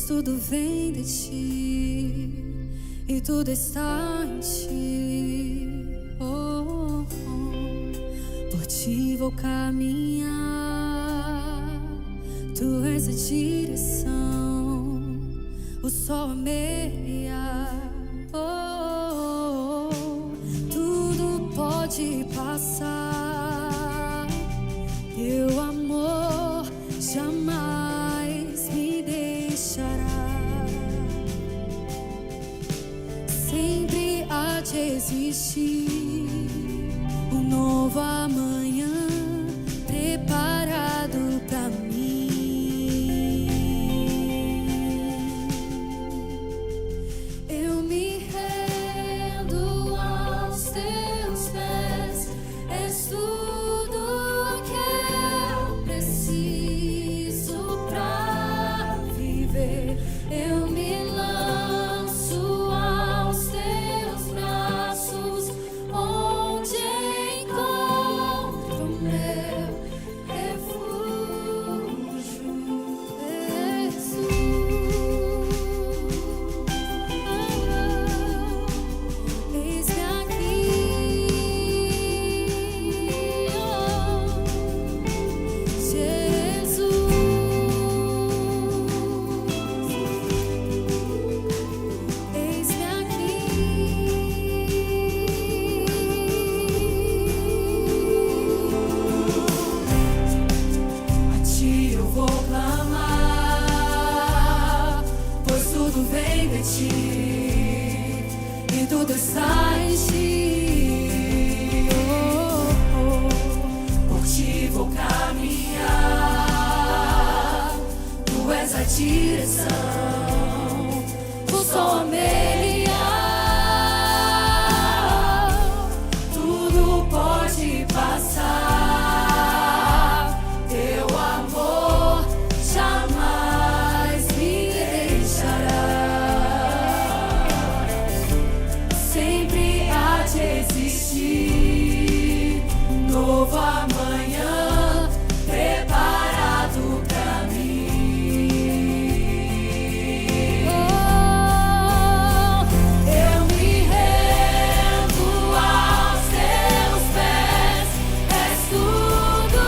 tudo vem de ti e tudo está em ti. Oh, oh. Por ti vou caminhar, tu és a direção, o sol a meia. Oh, oh. Tudo pode passar, teu amor jamais me deixará. Sempre há de existir um novo amanhã preparado pra mim. Eu me rendo aos teus pés, és tudo que eu preciso pra viver. Eu me lanço aos teus braços, onde encontro meu refúgio. Jesus, eis-me aqui, oh, Jesus, eis-me aqui. A ti eu vou clamar, pois tudo vem de ti e tudo está em ti. Oh, oh. Por ti vou caminhar, tu és a direção, o sol a meia. Tudo pode passar, teu amor jamais me deixará. Sempre há de existir um novo amanhã preparado pra mim. Oh, eu me rendo aos teus pés, és tudo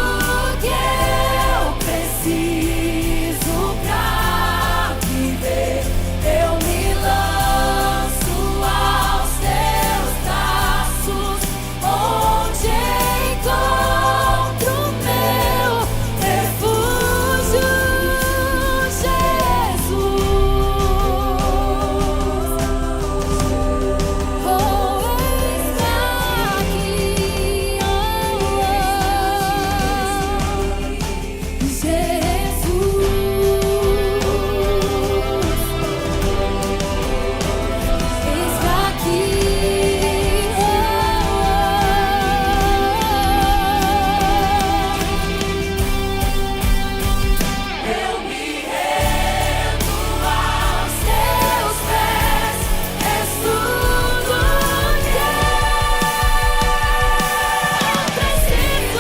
que eu preciso pra viver. Eu me lanço aos teus braços, onde encontro meu refúgio. Jesus, oh, eis-me aqui, oh, Jesus, eis-me aqui, eu me rendo aos teus pés, és tudo que eu preciso.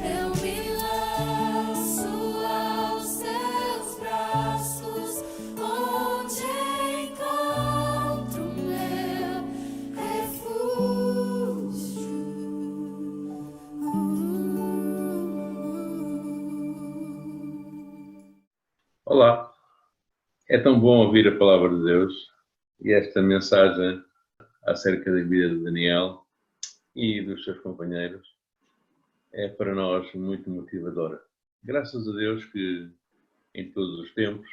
Eu me lanço aos teus braços, onde encontro meu refúgio. Olá, é tão bom ouvir a palavra de Deus e esta mensagem acerca da vida de Daniel e dos seus companheiros é para nós muito motivadora. Graças a Deus que em todos os tempos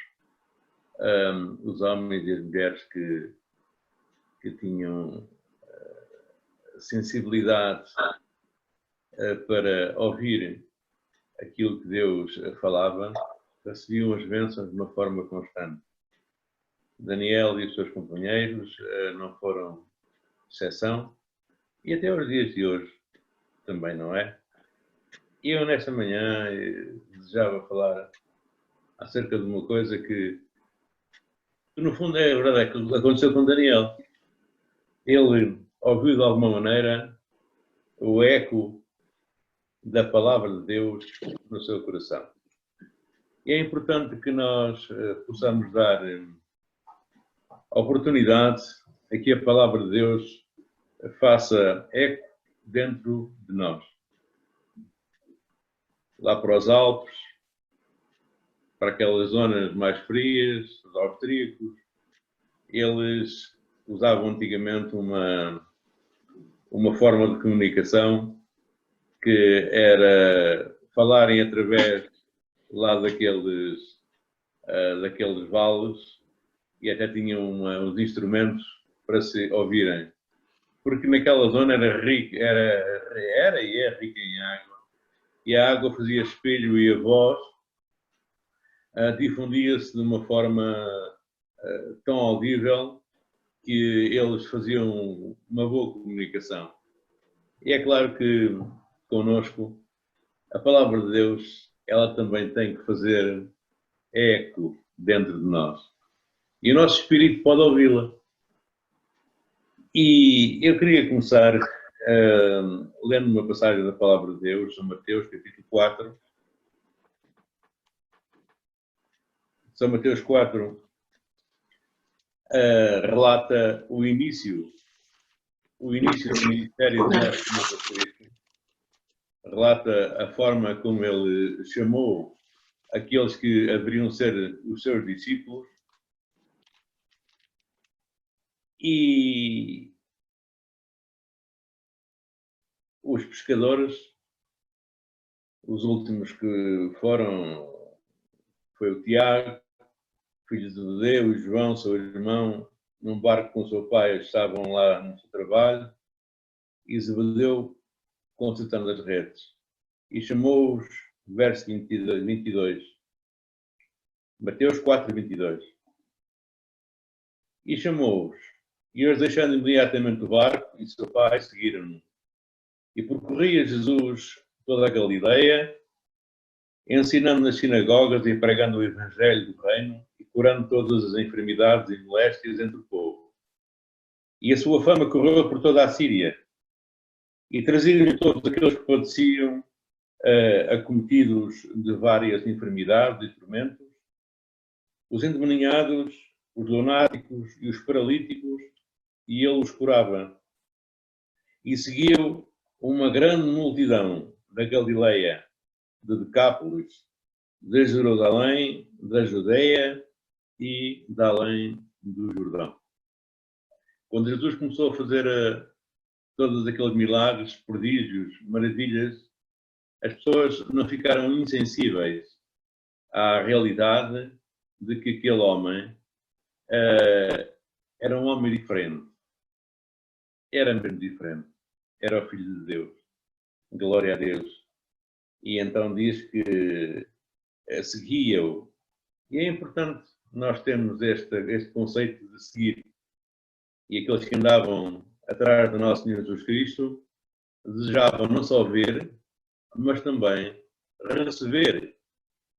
os homens e as mulheres que tinham sensibilidade para ouvir aquilo que Deus falava, recebiam as bênçãos de uma forma constante. Daniel e os seus companheiros não foram exceção, e até os dias de hoje também não é. E eu, nesta manhã, desejava falar acerca de uma coisa que no fundo, é verdade, é que aconteceu com Daniel. Ele ouviu, de alguma maneira, o eco da palavra de Deus no seu coração. E é importante que nós possamos dar oportunidade a que a palavra de Deus faça eco dentro de nós. Lá para os Alpes, para aquelas zonas mais frias, os austríacos, eles usavam antigamente uma forma de comunicação que era falarem através lá daqueles vales, e até tinham uns instrumentos para se ouvirem. Porque naquela zona era rica, era e é rica em água, e a água fazia espelho e a voz difundia-se de uma forma tão audível que eles faziam uma boa comunicação. E é claro que connosco a palavra de Deus, ela também tem que fazer eco dentro de nós. E o nosso espírito pode ouvi-la. E eu queria começar lendo uma passagem da palavra de Deus, São Mateus, capítulo 4. São Mateus 4 relata o início do ministério de Nosso Senhor Cristo. Relata a forma como ele chamou aqueles que haveriam ser os seus discípulos. E os pescadores, os últimos que foram, foi o Tiago, filho de Zebedeu, e João, seu irmão, num barco com o seu pai, estavam lá no seu trabalho, e Zebedeu consultando as redes. E chamou-os, verso 22, Mateus 4, 22. E chamou-os, e eles, deixando imediatamente o barco e seu pai, seguiram-no. E percorria Jesus toda a Galileia, ensinando nas sinagogas e pregando o evangelho do reino e curando todas as enfermidades e moléstias entre o povo. E a sua fama correu por toda a Síria. E traziam-lhe todos aqueles que padeciam, acometidos de várias enfermidades e tormentos, os endemoniados, os lunáticos e os paralíticos, e ele os curava. E seguiu uma grande multidão da Galileia, de Decápolis, de Jerusalém, da Judeia e de além do Jordão. Quando Jesus começou a fazer todos aqueles milagres, prodígios, maravilhas, as pessoas não ficaram insensíveis à realidade de que aquele homem era um homem diferente. Era mesmo diferente. Era o Filho de Deus. Glória a Deus. E então diz que seguia-o. E é importante nós termos este conceito de seguir. E aqueles que andavam atrás do nosso Senhor Jesus Cristo desejavam não só ver, mas também receber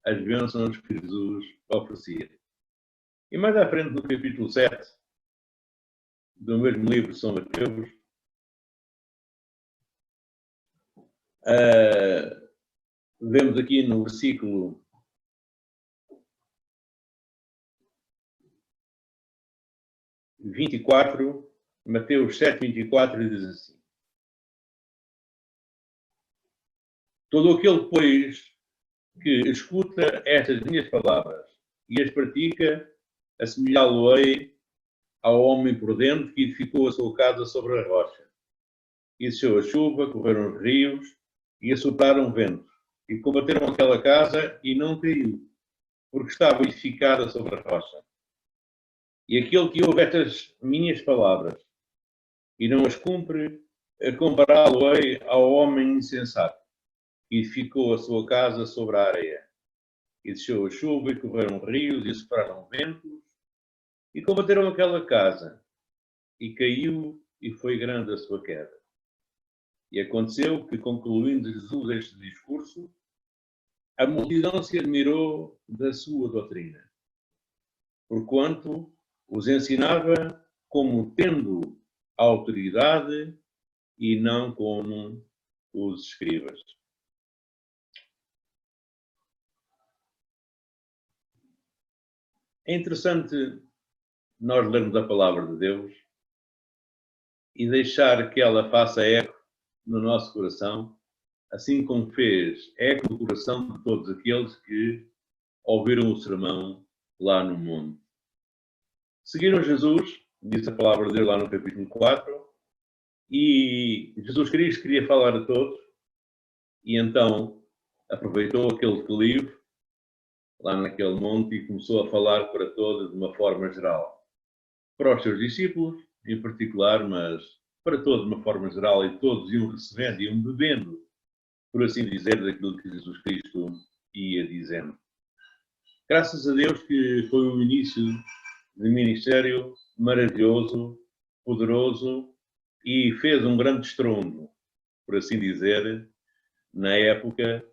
as bênçãos que Jesus oferecia. E mais à frente, no capítulo 7 do mesmo livro de São Mateus, vemos aqui no versículo 24, Mateus 7, 24, diz assim: todo aquele, pois, que escuta estas minhas palavras e as pratica, assemelhá-lo-ei ao homem prudente que edificou a sua casa sobre a rocha. E desceu a chuva, correram os rios, e assopraram um vento, e combateram aquela casa e não caiu, porque estava edificada sobre a rocha. E aquele que ouve estas minhas palavras e não as cumpre, compará-lo-ei ao homem insensato, que edificou a sua casa sobre a areia. E desceu a chuva, e correram rios, e sopraram ventos, e combateram aquela casa, e caiu, e foi grande a sua queda. E aconteceu que, concluindo Jesus este discurso, a multidão se admirou da sua doutrina, porquanto os ensinava como tendo autoridade e não como os escribas. É interessante nós lermos a palavra de Deus e deixar que ela faça eco no nosso coração, assim como fez eco no coração de todos aqueles que ouviram o sermão lá no mundo. Seguiram Jesus, diz a palavra de Deus lá no capítulo 4, e Jesus Cristo queria falar a todos, e então aproveitou aquele declive lá naquele monte e começou a falar para todos de uma forma geral. Para os seus discípulos, em particular, mas para todos de uma forma geral, e todos iam recebendo, iam bebendo, por assim dizer, daquilo que Jesus Cristo ia dizendo. Graças a Deus que foi o início de ministério maravilhoso, poderoso, e fez um grande estrondo, por assim dizer, na época,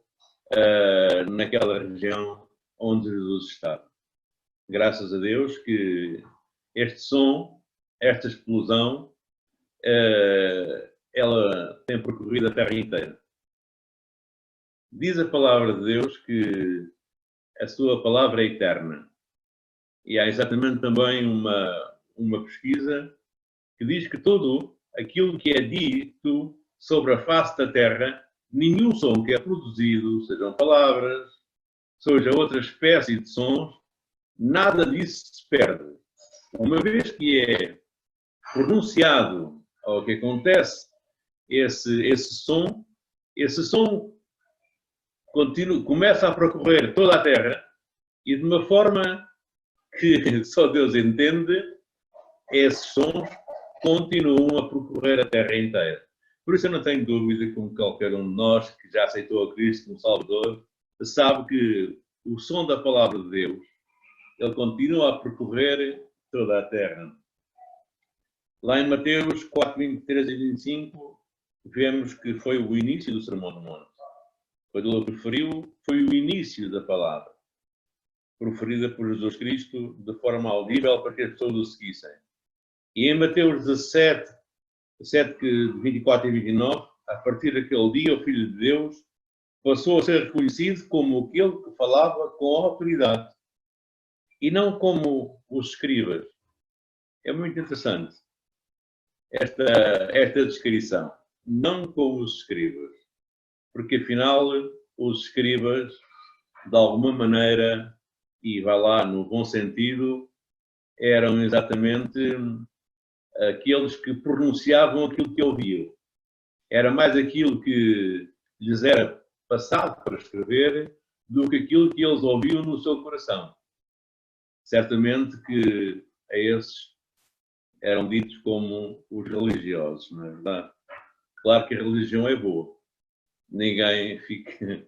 naquela região onde Jesus estava. Graças a Deus que este som, esta explosão, ela tem percorrido a terra inteira. Diz a palavra de Deus que a sua palavra é eterna. E há exatamente também uma pesquisa que diz que tudo aquilo que é dito sobre a face da terra, nenhum som que é produzido, sejam palavras, seja outra espécie de sons, nada disso se perde. Uma vez que é pronunciado, ou que acontece esse som começa a percorrer toda a terra e de uma forma que só Deus entende, esses sons continuam a percorrer a terra inteira. Por isso eu não tenho dúvida que qualquer um de nós que já aceitou a Cristo como Salvador sabe que o som da palavra de Deus, ele continua a percorrer toda a terra. Lá em Mateus 4, 23 e 25, vemos que foi o início do Sermão do Monte. Quando ele referiu, foi o início da palavra, proferida por Jesus Cristo de forma audível para que as pessoas o seguissem. E em Mateus 17, 24 e 29, a partir daquele dia, o Filho de Deus passou a ser reconhecido como aquele que falava com autoridade e não como os escribas. É muito interessante esta descrição. Não como os escribas. Porque afinal, os escribas, de alguma maneira, e vai lá no bom sentido, eram exatamente aqueles que pronunciavam aquilo que ouviam. Era mais aquilo que lhes era passado para escrever do que aquilo que eles ouviam no seu coração. Certamente que a esses eram ditos como os religiosos, não é verdade? Claro que a religião é boa. Ninguém fica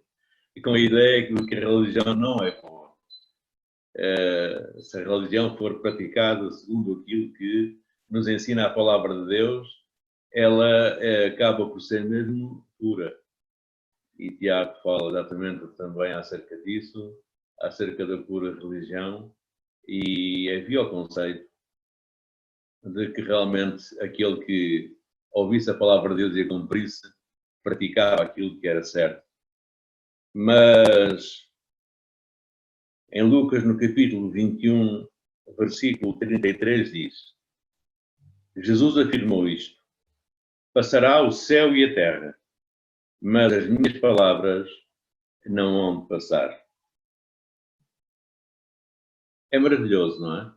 com a ideia de que a religião não é boa. Se a religião for praticada segundo aquilo que nos ensina a palavra de Deus, ela acaba por ser mesmo pura. E Tiago fala exatamente também acerca disso, acerca da pura religião, e havia o conceito de que realmente aquele que ouvisse a palavra de Deus e a cumprisse, praticava aquilo que era certo. Mas em Lucas, no capítulo 21, versículo 33, diz: Jesus afirmou isto: passará o céu e a terra, mas as minhas palavras não hão de passar. É maravilhoso, não é?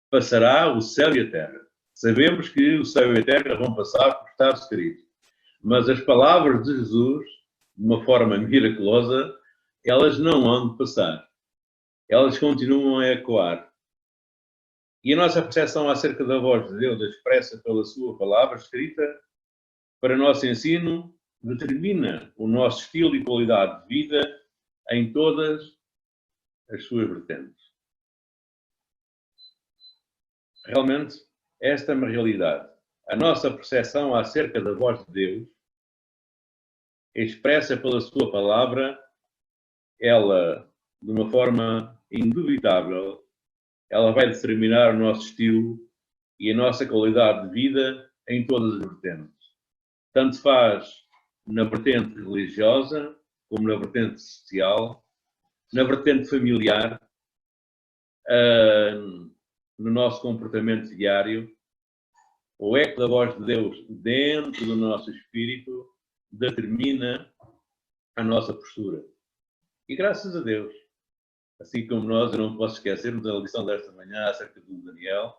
Passará o céu e a terra. Sabemos que o céu e a terra vão passar por estar escrito. Mas as palavras de Jesus, de uma forma miraculosa, elas não hão de passar. Elas continuam a ecoar. E a nossa percepção acerca da voz de Deus, expressa pela sua palavra escrita, para nosso ensino, determina o nosso estilo e qualidade de vida em todas as suas vertentes. Realmente, esta é uma realidade. A nossa percepção acerca da voz de Deus, expressa pela sua palavra, ela, de uma forma indubitável, ela vai determinar o nosso estilo e a nossa qualidade de vida em todas as vertentes. Tanto faz na vertente religiosa, como na vertente social, na vertente familiar, no nosso comportamento diário. O eco da voz de Deus dentro do nosso espírito determina a nossa postura. E graças a Deus, assim como nós, eu não posso esquecermos da lição desta manhã acerca do Daniel,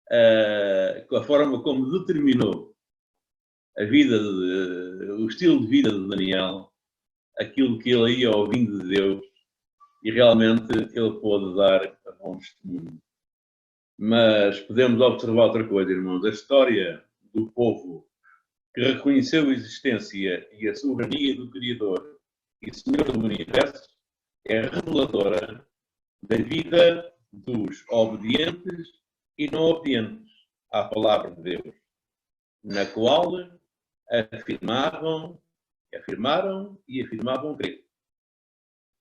a forma como determinou a vida, o estilo de vida de Daniel, aquilo que ele ia ouvindo de Deus, e realmente ele pôde dar a bom testemunho. Mas podemos observar outra coisa, irmãos. A história do povo que reconheceu a existência e a soberania do Criador e Senhor do Universo é reveladora da vida dos obedientes e não obedientes à palavra de Deus, na qual afirmaram e afirmavam crer.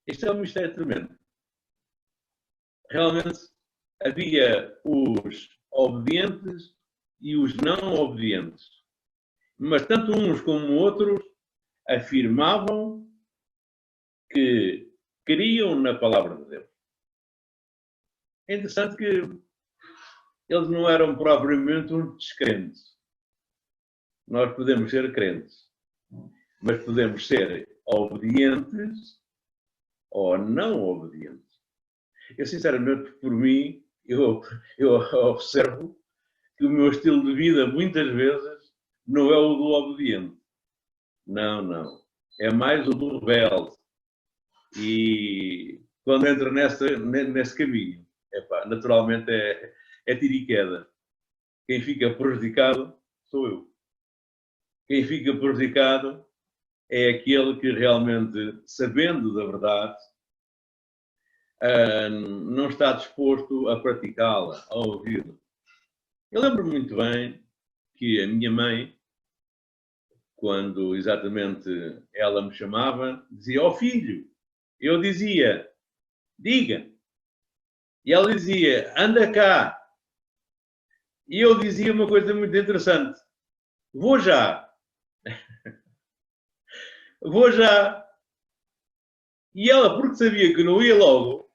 Este é um mistério tremendo. Realmente havia os obedientes e os não obedientes. Mas tanto uns como outros afirmavam que criam na palavra de Deus. É interessante que eles não eram propriamente uns descrentes. Nós podemos ser crentes, mas podemos ser obedientes ou não obedientes. Eu, sinceramente, por mim, eu observo que o meu estilo de vida, muitas vezes, não é o do obediente. Não. É mais o do rebelde. E quando entra nesse caminho, naturalmente é tiro e queda. Quem fica prejudicado sou eu. Quem fica prejudicado é aquele que realmente, sabendo da verdade, não está disposto a praticá-la, a ouvi-la. Eu lembro-me muito bem que a minha mãe, quando exatamente ela me chamava, dizia: "Ó filho", eu dizia: "Diga". E ela dizia: "Anda cá". E eu dizia uma coisa muito interessante: "Vou já". Vou já. E ela, porque sabia que não ia logo,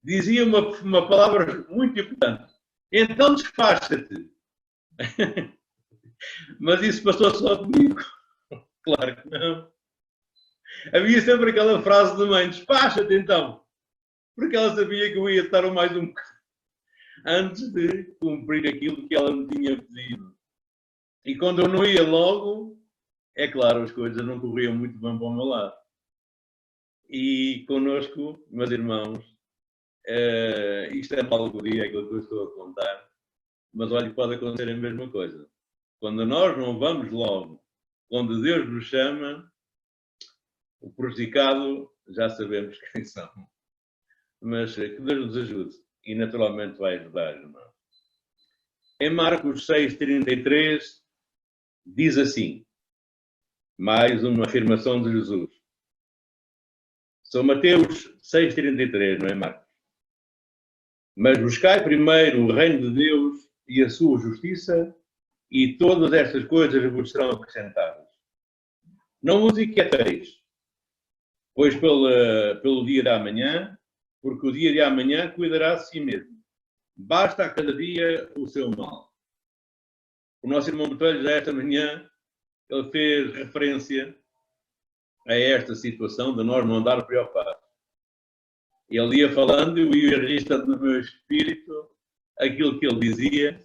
dizia uma palavra muito importante: "Então despacha-te". Mas isso passou só comigo? Claro que não. Havia sempre aquela frase de mãe: "Despacha-te então", porque ela sabia que eu ia estar mais um bocado antes de cumprir aquilo que ela me tinha pedido. E quando eu não ia logo, é claro, as coisas não corriam muito bem para o meu lado. E connosco, meus irmãos, isto é uma alegoria, aquilo que eu estou a contar, mas olha, pode acontecer a mesma coisa. Quando nós não vamos logo, quando Deus nos chama, o prejudicado já sabemos quem são. Mas que Deus nos ajude e naturalmente vai ajudar, irmão. Em Marcos 6,33 diz assim, mais uma afirmação de Jesus. São Mateus 6,33, não é, Marcos? Mas buscai primeiro o reino de Deus e a sua justiça, e todas estas coisas vos serão acrescentadas. Não vos inquieteis, pois pelo dia da amanhã, porque o dia de amanhã cuidará de si mesmo. Basta a cada dia o seu mal. O nosso irmão Botelho, já esta manhã, ele fez referência a esta situação de nós não andar preocupados. Ele ia falando e eu ia registrando no meu espírito aquilo que ele dizia,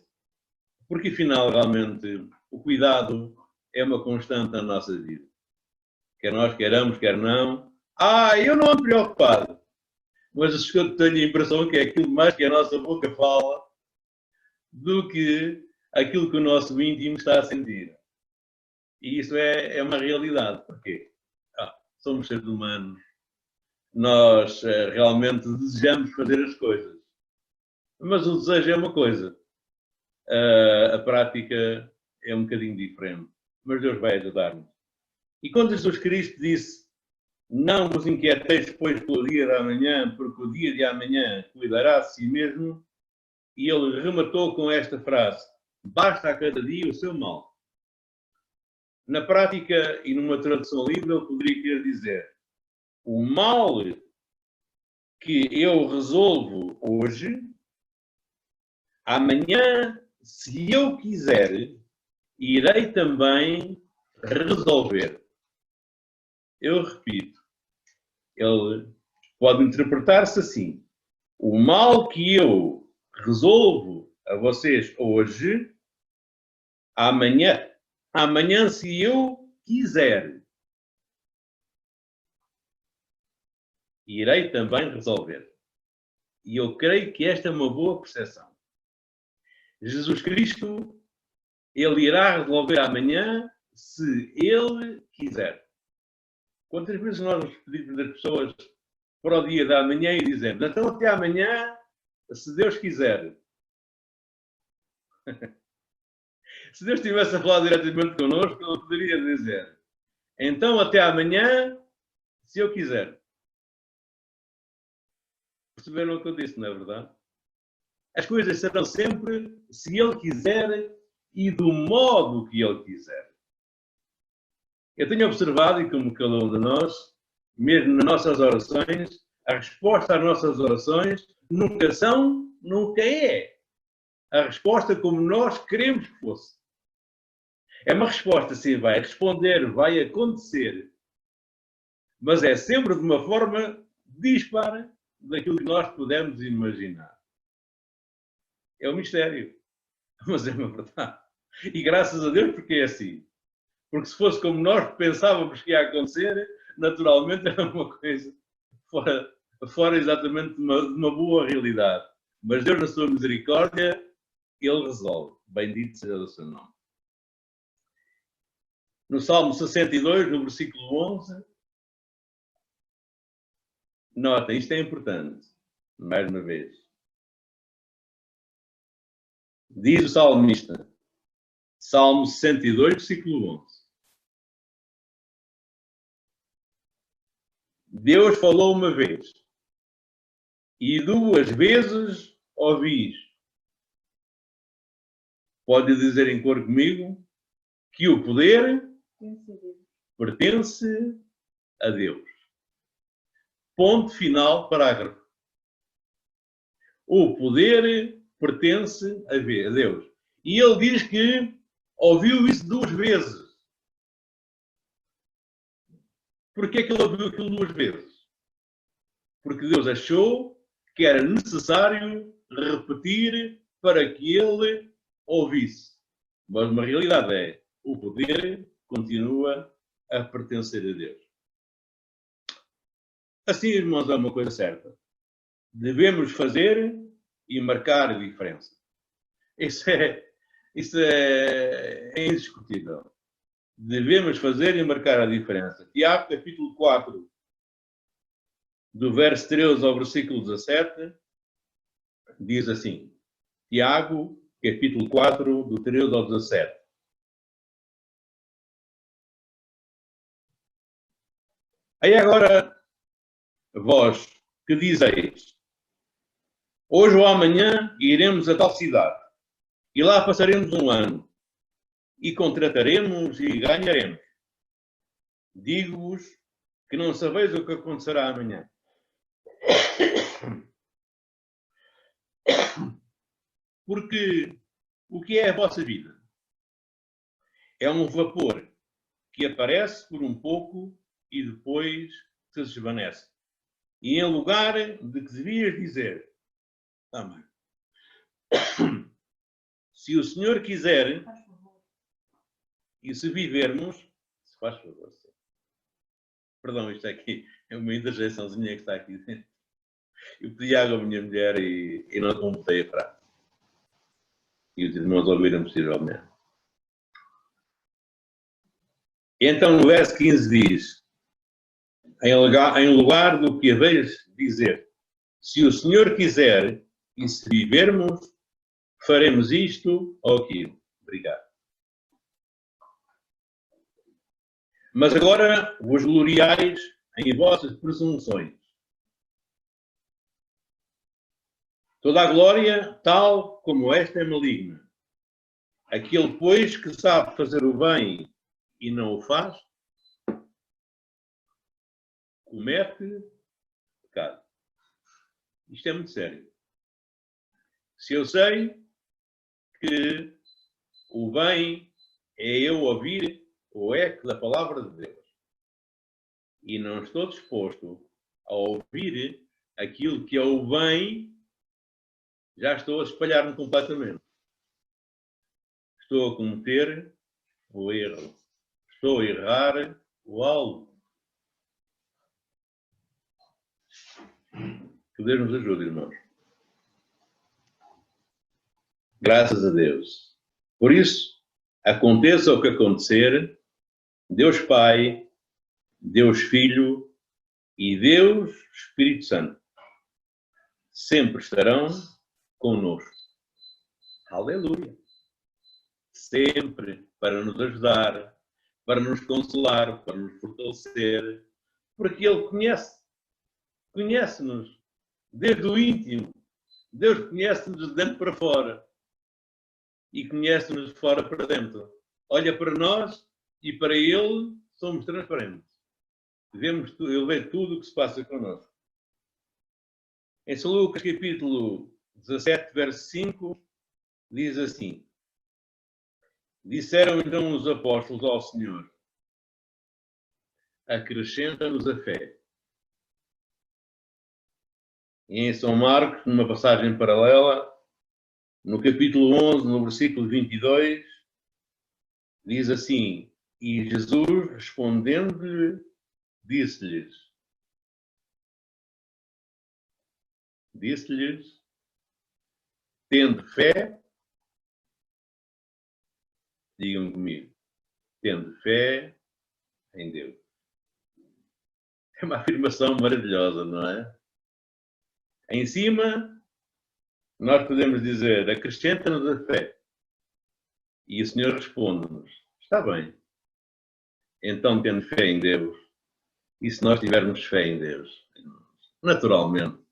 porque afinal realmente o cuidado é uma constante na nossa vida. Quer nós queiramos, quer não. Eu não ando preocupado. Mas eu tenho a impressão que é aquilo mais que a nossa boca fala do que aquilo que o nosso íntimo está a sentir. E isso é uma realidade. Porquê? Somos seres humanos. Nós realmente desejamos fazer as coisas. Mas o desejo é uma coisa. A prática é um bocadinho diferente. Mas Deus vai ajudar-nos. E quando Jesus Cristo disse: não vos inquieteis, pois, pelo dia de amanhã, porque o dia de amanhã cuidará de si mesmo. E ele rematou com esta frase: basta a cada dia o seu mal. Na prática, e numa tradução livre, ele poderia querer dizer: o mal que eu resolvo hoje, amanhã, se eu quiser, irei também resolver. Eu repito, ele pode interpretar-se assim: o mal que eu resolvo a vocês hoje, amanhã, se eu quiser, irei também resolver. E eu creio que esta é uma boa percepção. Jesus Cristo, ele irá resolver amanhã se ele quiser. Quantas vezes nós nos pedimos das pessoas para o dia da manhã e dizemos: então até amanhã, se Deus quiser. Se Deus estivesse a falar diretamente connosco, ele poderia dizer: então até amanhã, se eu quiser. Perceberam o que eu disse, não é verdade? As coisas serão sempre se ele quiser e do modo que ele quiser. Eu tenho observado, e como cada um de nós, mesmo nas nossas orações, a resposta às nossas orações nunca é a resposta como nós queremos que fosse. É uma resposta assim, vai responder, vai acontecer, mas é sempre de uma forma dispara daquilo que nós podemos imaginar. É um mistério, mas é uma verdade. E graças a Deus porque é assim. Porque se fosse como nós pensávamos que ia acontecer, naturalmente era uma coisa fora exatamente de uma boa realidade. Mas Deus, na sua misericórdia, ele resolve. Bendito seja o seu nome. No Salmo 62, no versículo 11, nota, isto é importante, mais uma vez. Diz o salmista, Salmo 62, versículo 11. Deus falou uma vez e duas vezes ouvis. Pode dizer em cor comigo que o poder pertence a Deus. Ponto final, parágrafo. O poder pertence a Deus. E ele diz que ouviu isso duas vezes. Porquê que ele ouviu aquilo duas vezes? Porque Deus achou que era necessário repetir para que ele ouvisse. Mas uma realidade é, o poder continua a pertencer a Deus. Assim, irmãos, é uma coisa certa. Devemos fazer e marcar a diferença. Isso é indiscutível. Devemos fazer e marcar a diferença. Tiago, capítulo 4, do verso 13 ao versículo 17, diz assim. Tiago, capítulo 4, do 13 ao 17. Aí agora, vós que dizeis, hoje ou amanhã iremos a tal cidade, e lá passaremos um ano, e contrataremos e ganharemos. Digo-vos que não sabeis o que acontecerá amanhã. Porque o que é a vossa vida? É um vapor que aparece por um pouco e depois se desvanece. E em lugar de que devias dizer, amém, se o Senhor quiser, E se vivermos, se faz favor, sim. Perdão, isto aqui é uma interjeiçãozinha que está aqui dentro. Eu pedi água à minha mulher e não completei a frase. E os irmãos ouviram possivelmente. Então, no verso 15 diz, em lugar do que haveis dizer, se o Senhor quiser e se vivermos, faremos isto ou aquilo. Obrigado. Mas agora vos gloriais em vossas presunções. Toda a glória, tal como esta, é maligna. Aquele, pois, que sabe fazer o bem e não o faz, comete pecado. Isto é muito sério. Se eu sei que o bem é eu ouvir o eco da palavra de Deus e não estou disposto a ouvir aquilo que é o bem, já estou a espalhar-me completamente. Estou a cometer o erro. Estou a errar o alvo. Que Deus nos ajude, irmãos. Graças a Deus. Por isso, aconteça o que acontecer, Deus Pai, Deus Filho e Deus Espírito Santo sempre estarão conosco. Aleluia! Sempre para nos ajudar, para nos consolar, para nos fortalecer, porque Ele conhece-nos desde o íntimo. Deus conhece-nos de dentro para fora e conhece-nos de fora para dentro. Olha para nós e para Ele somos transparentes. Ele vê tudo o que se passa connosco. Em São Lucas, capítulo 17, verso 5, diz assim: disseram então os apóstolos ao Senhor, acrescenta-nos a fé. E em São Marcos, numa passagem paralela, no capítulo 11, no versículo 22, diz assim: e Jesus, respondendo-lhe, disse-lhes, tendo fé, digam comigo, tendo fé em Deus. É uma afirmação maravilhosa, não é? Em cima, nós podemos dizer, acrescenta-nos a fé. E o Senhor responde-nos, está bem. Então, tendo fé em Deus, e se nós tivermos fé em Deus, naturalmente,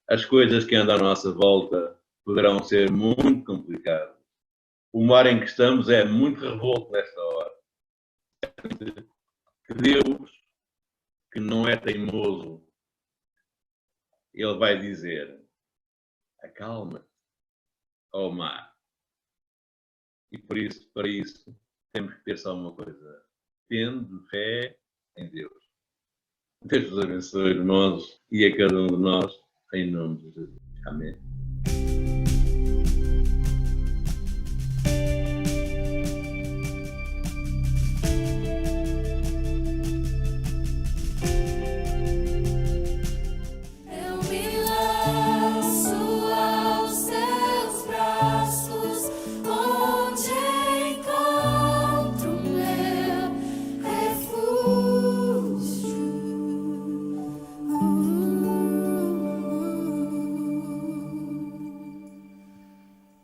as coisas que andam à nossa volta poderão ser muito complicadas. O mar em que estamos é muito revolto nesta hora. Que Deus, que não é teimoso, Ele vai dizer, acalma-te, ó mar. E por isso, para isso, temos que ter só uma coisa, tendo fé em Deus. Deus vos abençoe, irmãos, e a cada um de nós, em nome de Jesus. Amém.